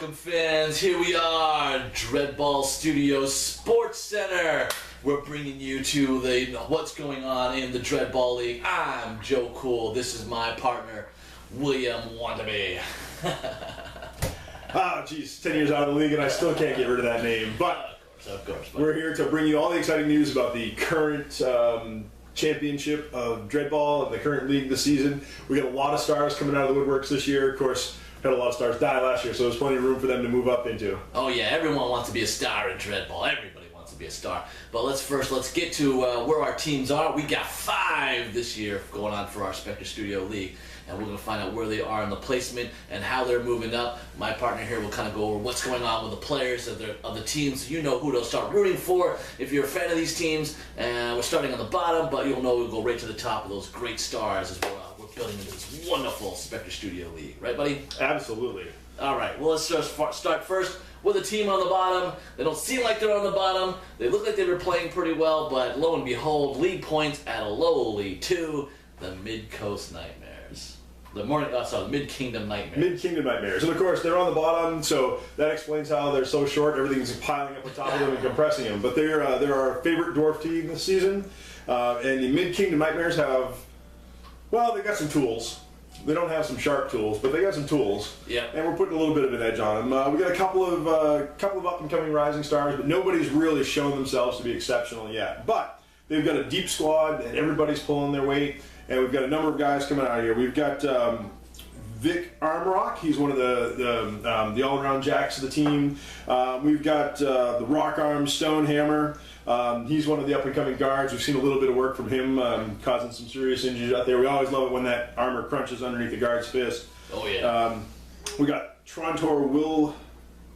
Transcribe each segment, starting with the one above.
welcome fans. Here we are, Dreadball Studios Sports Center. We're bringing you to what's going on in the Dreadball League. I'm Joe Kool. This is my partner, William Wanabi. Ah, geez, 10 years out of the league and I still can't get rid of that name. But of course. We're here to bring you all the exciting news about the current championship of Dreadball and the current league this season. We got a lot of stars coming out of the woodworks this year. Of course, had a lot of stars die last year, so there's plenty of room for them to move up into. Oh yeah, everyone wants to be a star in Dreadball. Everybody wants to be a star. But let's get to where our teams are. We got 5 this year going on for our Spectre Studio League. And we're going to find out where they are in the placement and how they're moving up. My partner here will kind of go over what's going on with the players of the teams. You know who to start rooting for if you're a fan of these teams. And we're starting on the bottom, but you'll know we'll go right to the top of those great stars as we're building into this wonderful Spectre Studio League. Right, buddy? Absolutely. All right, well, let's just start first with a team on the bottom. They don't seem like they're on the bottom. They look like they were playing pretty well, but lo and behold, league points at a lowly 2, the Mid-Coast Nightmares. The Mid-Kingdom Nightmares. Mid-Kingdom Nightmares. And of course, they're on the bottom, so that explains how they're so short. Everything's piling up on top of them and compressing them. But they're our favorite dwarf team this season. And the Mid-Kingdom Nightmares have, well, they got some tools. They don't have some sharp tools, but they got some tools. Yeah. And we're putting a little bit of an edge on them. We got a couple of up-and-coming rising stars, but nobody's really shown themselves to be exceptional yet. But they've got a deep squad, and everybody's pulling their weight. And we've got a number of guys coming out of here. We've got Vic Armrock. He's one of the all-around jacks of the team. We've got the Rock Arm Stonehammer. He's one of the up-and-coming guards. We've seen a little bit of work from him, causing some serious injuries out there. We always love it when that armor crunches underneath the guard's fist. Oh, yeah. We got Trontor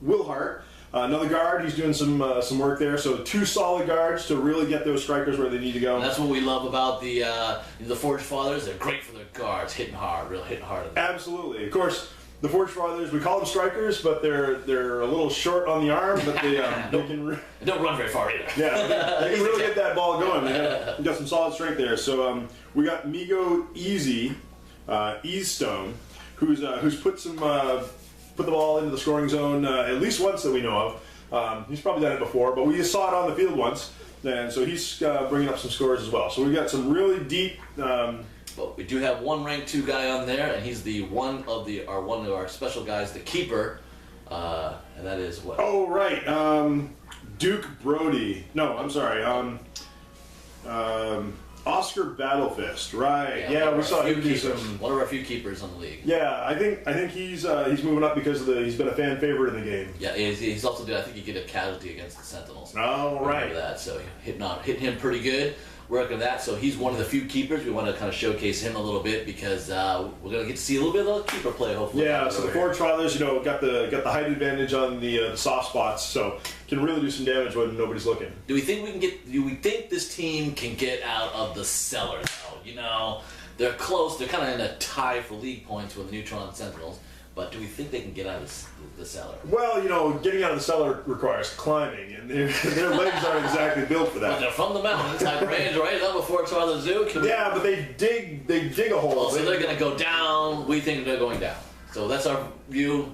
Wilhart. Another guard, he's doing some work there. So 2 solid guards to really get those strikers where they need to go. And that's what we love about the Forge Fathers. They're great for their guards, hitting hard. Absolutely. Of course, the Forge Fathers, we call them strikers, but they're a little short on the arm, but they don't run very far either. Yeah, they can really get that ball going. They got some solid strength there. So we got Migo Easestone, who's put the ball into the scoring zone at least once that we know of. He's probably done it before, but we just saw it on the field once, and so he's bringing up some scores as well. So we've got some really deep. But we do have one ranked 2 guy on there, and he's one of our special guys, the keeper, and that is what? Oh right, Duke Brody. No, I'm sorry. Oscar Battlefist, right? Yeah, we saw him do some. One of our few keepers on the league. Yeah, I think he's moving up because he's been a fan favorite in the game. Yeah, he's also I think he get a casualty against the Sentinels. Oh, right. That, so hitting him pretty good. Working that, so he's one of the few keepers. We want to kind of showcase him a little bit because we're going to get to see a little bit of the keeper play, hopefully. Yeah, so the Forge Fathers, got the height advantage on the soft spots, so can really do some damage when nobody's looking. Do we think this team can get out of the cellar though? They're close. They're kind of in a tie for league points with the Neutron Sentinels. But do we think they can get out of the cellar? Well, getting out of the cellar requires climbing, and their legs aren't exactly built for that. But they're from the mountains type range, right? Up before Father Zoo. Yeah, but they dig a hole. Oh, so they're going to go down. We think they're going down. So that's our view.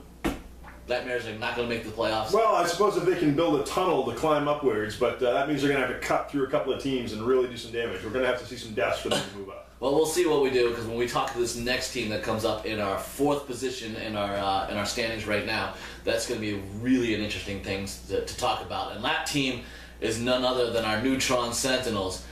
Nightmares are not going to make the playoffs. Well, I suppose if they can build a tunnel to climb upwards, but that means they're going to have to cut through a couple of teams and really do some damage. We're going to have to see some deaths for them to move up. Well, we'll see what we do, because when we talk to this next team that comes up in our 4th position in our standings right now, that's going to be really an interesting thing to talk about. And that team is none other than our Neutron Sentinels.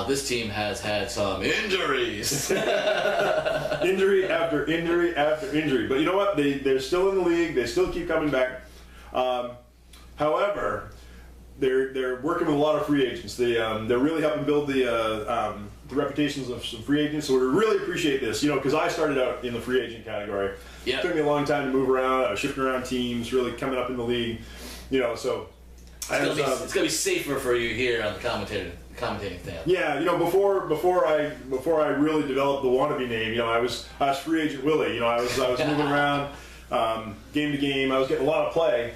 This team has had some injuries. Injury after injury after injury. But you know what? They're still in the league. They still keep coming back. However, they're working with a lot of free agents. They're really helping build the reputations of some free agents. So we really appreciate this, because I started out in the free agent category. Yep. It took me a long time to move around. I was shifting around teams, really coming up in the league. So it's gonna be safer for you here on the commentating thing. Yeah, before I really developed the Wanabi name, I was free agent Willie. I was moving around game to game. I was getting a lot of play.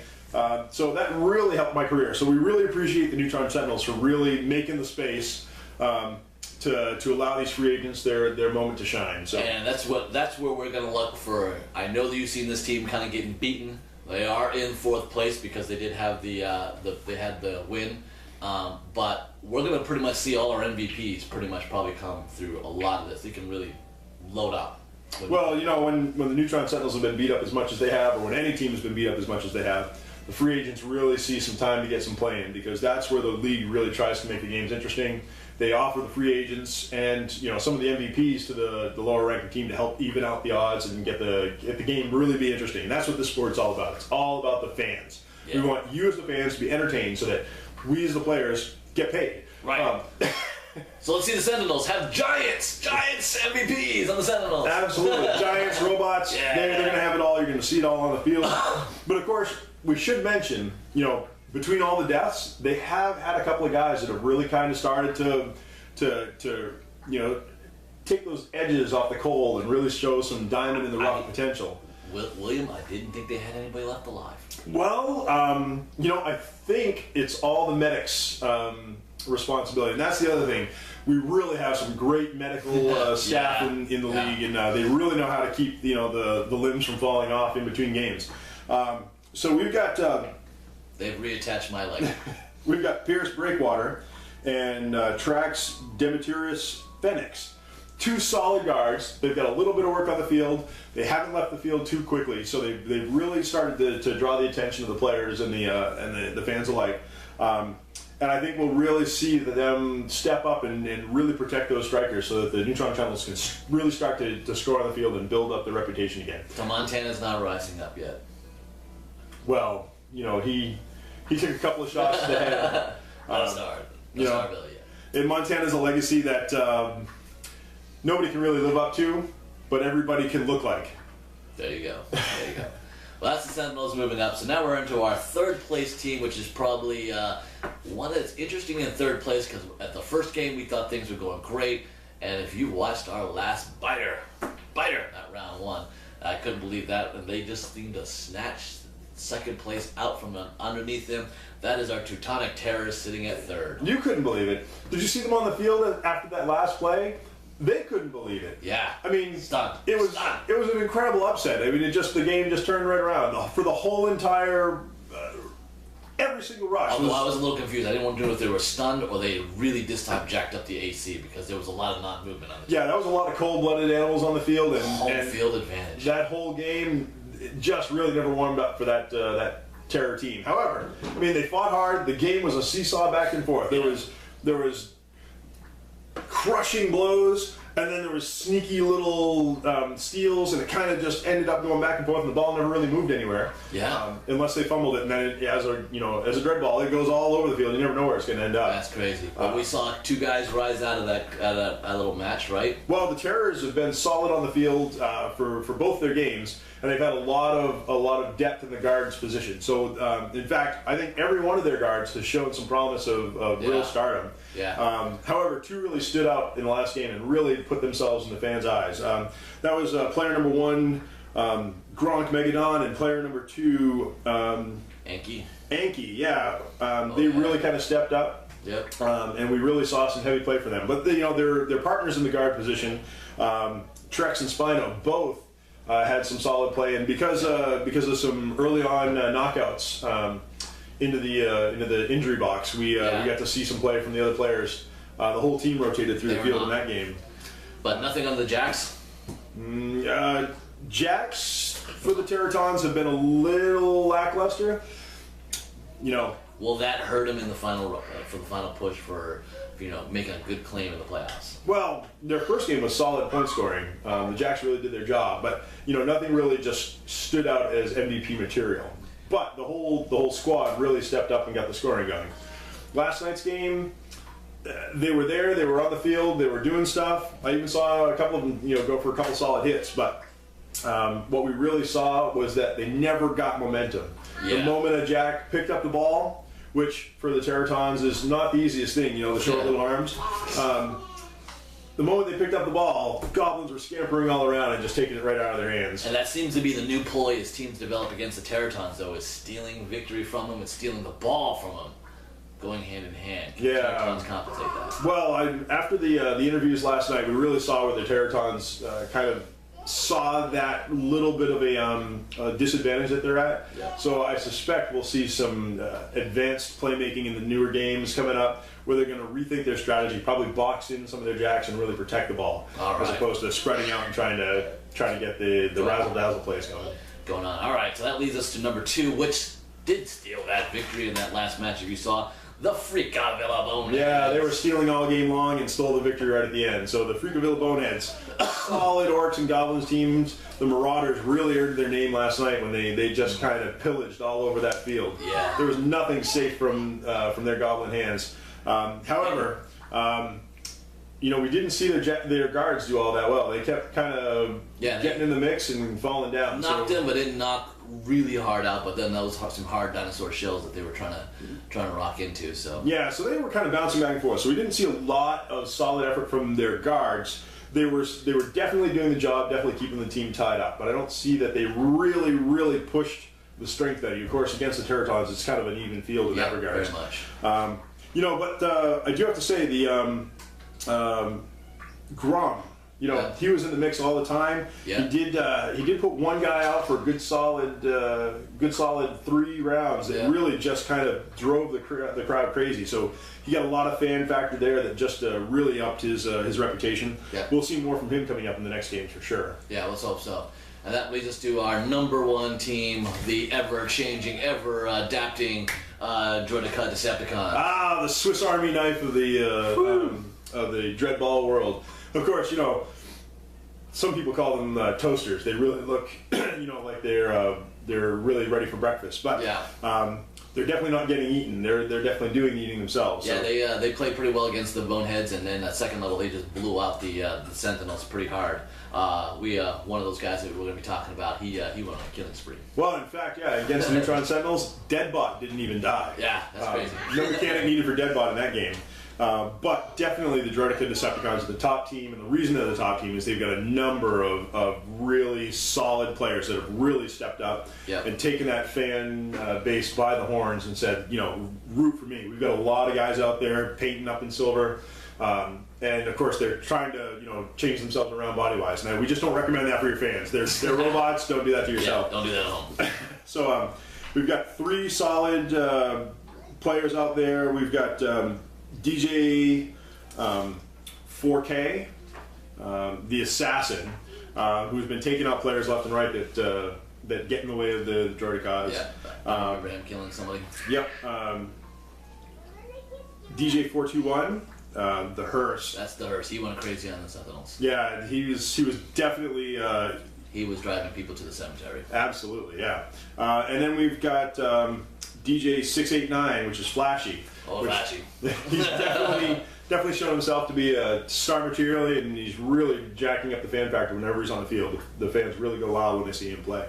So that really helped my career. So we really appreciate the Neutron Sentinels for really making the space to allow these free agents their moment to shine. So. And that's where we're going to look for. I know that you've seen this team kind of getting beaten They are in 4th place because they did have they had the win. But we're going to pretty much see all our MVPs pretty much probably come through a lot of this. They can really load up. Well, you know, when the Neutron Sentinels have been beat up as much as they have, or when any team has been beat up as much as they have, the free agents really see some time to get some play in, because that's where the league really tries to make the games interesting. They offer the free agents and, you know, some of the MVPs to the lower ranking team to help even out the odds and get the game really be interesting. And that's what this sport's all about. It's all about the fans. Yeah. We want you as the fans to be entertained so that we as the players get paid. Right. So let's see the Sentinels have Giants MVPs on the Sentinels. Absolutely. Giants, robots, yeah. They're going to have it all. You're going to see it all on the field. But of course, we should mention, you know, between all the deaths, they have had a couple of guys that have really kind of started to you know, take those edges off the coal and really show some diamond in the rough potential. William, I didn't think they had anybody left alive. Well, you know, I think it's all the medics' responsibility, and that's the other thing. We really have some great medical staff in the league, and they really know how to keep, you know, the limbs from falling off in between games. So we've got they've reattached my leg. We've got Pierce Breakwater and Trax Demetrius Phoenix. 2 solid guards. They've got a little bit of work on the field. They haven't left the field too quickly, so they've really started to draw the attention of the players and the fans alike. And I think we'll really see them step up and really protect those strikers so that the Neutron Channels can really start to score on the field and build up their reputation again. So Montana's not rising up yet. Well, you know, he took a couple of shots to the head. No star bill yet. And Montana's a legacy that nobody can really live up to, but everybody can look like. There you go. Well, that's the Sentinels moving up. So now we're into our 3rd place team, which is probably one that's interesting in 3rd place, because at the first game we thought things were going great, and if you watched our last biter at round 1, I couldn't believe that, and they just seemed to snatch 2nd place out from underneath them. That is our Teutonic Terrors sitting at 3rd. You couldn't believe it. Did you see them on the field after that last play? They couldn't believe it. Yeah. I mean, stunned. It was an incredible upset. I mean, the game just turned right around for the whole entire every single rush. Although I was a little confused. I didn't want to know if they were stunned or they really this time jacked up the AC, because there was a lot of non-movement on the team. Yeah, that was a lot of cold-blooded animals on the field, and home field advantage. That whole game just really never warmed up for that Terror team. However, I mean, they fought hard. The game was a seesaw back and forth. There was crushing blows, and then there was sneaky little steals, and it kind of just ended up going back and forth, and the ball never really moved anywhere. Yeah. Unless they fumbled it, and then as a dread ball, it goes all over the field. You never know where it's going to end up. That's crazy. But we saw 2 guys rise out of that little match, right? Well, the Terrors have been solid on the field for both their games, and they've had a lot of depth in the guards position. So, in fact, I think every one of their guards has shown some promise of real stardom. Yeah. However, 2 really stood out in the last game and really put themselves in the fans' eyes. That was player number 1, Gronk Megadon, and player number 2, Anki. Yeah. They really kind of stepped up. Yep. And we really saw some heavy play for them. But their partners in the guard position, Trex and Spino, both had some solid play, and because of some early on knockouts into the injury box, we got to see some play from the other players. The whole team rotated through the field in that game. But nothing on the Jacks? Jacks for the Terratons have been a little lackluster. Will that hurt them in the final for the final push for making a good claim in the playoffs? Well, their first game was solid point scoring. The Jacks really did their job, but nothing really just stood out as MVP material. But the whole squad really stepped up and got the scoring going. Last night's game, they were there, they were on the field, they were doing stuff. I even saw a couple of them, go for a couple solid hits. But what we really saw was that they never got momentum. Yeah. The moment a Jack picked up the ball, which for the Terratons is not the easiest thing, the short little arms. The moment they picked up the ball, Goblins were scampering all around and just taking it right out of their hands. And that seems to be the new ploy as teams develop against the Terratons, though, is stealing victory from them and stealing the ball from them, going hand in hand. Can the Terratons compensate that? Well, after the interviews last night, we really saw where the Terratons kind of saw that little bit of a disadvantage that they're at. Yeah. So I suspect we'll see some advanced playmaking in the newer games coming up, where they're going to rethink their strategy, probably box in some of their jacks and really protect the ball, as opposed to spreading out and trying to get the razzle dazzle plays going on. All right, so that leads us to number 2, which did steal that victory in that last match. If you saw, the Fricavilla Boneheads. Yeah, they were stealing all game long and stole the victory right at the end. So the Fricavilla Boneheads, solid Orcs and Goblins teams. The Marauders really earned their name last night when they just kind of pillaged all over that field. Yeah. There was nothing safe from their Goblin hands. However, we didn't see their guards do all that well. They kept kind of getting in the mix and falling down. Knocked in, but didn't knock really hard out. But then that was some hard dinosaur shells that they were trying to rock into. So yeah, so they were kind of bouncing back and forth. So we didn't see a lot of solid effort from their guards. They were definitely doing the job, definitely keeping the team tied up. But I don't see that they really pushed the strength out of you. Of course, against the Teratons, it's kind of an even field in that regard. Very much. But I do have to say the Grum. He was in the mix all the time. Yeah. He did put one guy out for a good solid 3 rounds that really just kind of drove the crowd crazy. So he got a lot of fan factor there that just really upped his reputation. Yeah. We'll see more from him coming up in the next games for sure. Yeah, let's hope so. And that leads us to our number 1 team, the ever-changing, ever-adapting Droideka Decepticons. Ah, the Swiss Army knife of the Dreadball world. Of course, some people call them toasters. They really look, like they're really ready for breakfast. But they're definitely not getting eaten. They're definitely doing the eating themselves. Yeah, so. They played pretty well against the Boneheads, and then at second level they just blew out the Sentinels pretty hard. One of those guys that we're going to be talking about, he went on a killing spree. Well, in fact, against the Neutron Sentinels, Deadbot didn't even die. Yeah, that's crazy. No mechanic needed for Deadbot in that game. But definitely the Droideka Decepticons are the top team, and the reason they're the top team is they've got a number of really solid players that have really stepped up and taken that fan base by the horns and said, root for me. We've got a lot of guys out there painting up in silver, and of course they're trying to change themselves around body-wise. Now we just don't recommend that for your fans. They're robots. Don't do that to yourself. Yeah, don't do that at home. So we've got 3 solid players out there. We've got DJ 4K, the assassin, who's been taking out players left and right that get in the way of the Droidekas. Yeah, Ram killing somebody. Yep. DJ 421, the Hearse. That's the Hearse. He went crazy on the Sentinels. Yeah, he was definitely. He was driving people to the cemetery. Absolutely, yeah. And then we've got DJ 689, which is Flashy. Oh, Flashy. He's definitely shown himself to be a star material, and he's really jacking up the fan factor whenever he's on the field. The fans really go wild when they see him play.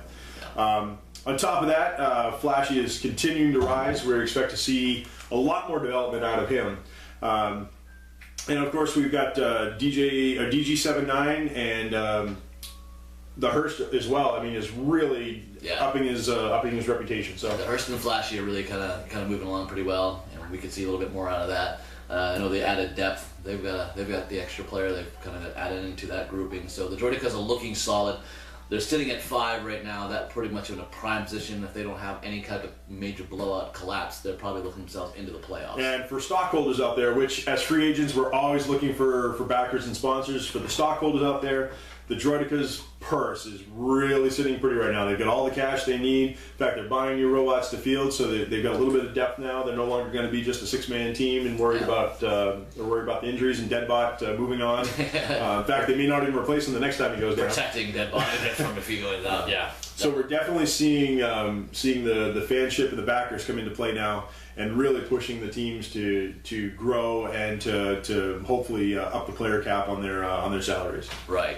Yeah. On top of that, Flashy is continuing to rise. We expect to see a lot more development out of him. And of course, we've got DG79 and the Hearst as well. I mean, is really upping his reputation. So the Hearst and Flashy are really kind of moving along pretty well, and we could see a little bit more out of that. I know they added depth. They've got the extra player. They've kind of added into that grouping. So the Droidekas are looking solid. They're sitting at 5 right now. That pretty much in a prime position. If they don't have any kind of major blowout collapse, they're probably looking themselves into the playoffs. And for stockholders out there, which as free agents we're always looking for backers and sponsors. For the stockholders out there, the Droideka's purse is really sitting pretty right now. They've got all the cash they need. In fact, they're buying new robots to field, so they've got a little bit of depth now. They're no longer going to be just a 6-man team and worried about the injuries and Deadbot moving on. In fact, they may not even replace him the next time he goes down. Protecting Deadbot from if he goes down. Yeah. So we're definitely seeing the fanship and the backers come into play now, and really pushing the teams to grow and to hopefully up the player cap on their salaries. Right.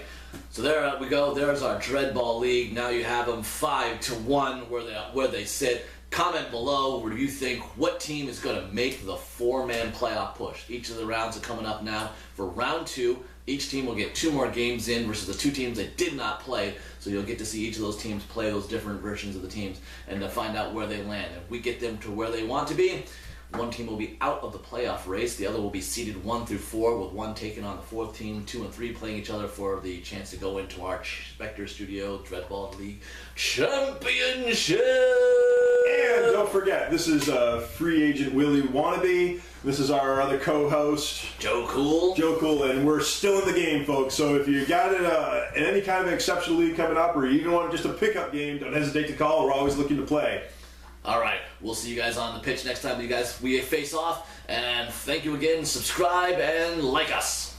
So there we go. There's our Dreadball League. Now you have them 5-1 where they sit. Comment below where you think what team is going to make the 4-man playoff push. Each of the rounds are coming up now. For round 2, each team will get 2 more games in versus the 2 teams that did not play. So you'll get to see each of those teams play those different versions of the teams and to find out where they land. If we get them to where they want to be, One team will be out of the playoff race. The other will be seeded 1 through 4, with one taking on the fourth team. 2 and 3 playing each other for the chance to go into our Spectre Studio Dreadball League Championship. And don't forget, this is free agent Willie Wanabi. This is our other co-host, Joe Kool. And we're still in the game, folks. So if you got it in any kind of exceptional league coming up, or you even want just a pickup game, don't hesitate to call. We're always looking to play. All right, we'll see you guys on the pitch next time we face off. And thank you again. Subscribe and like us.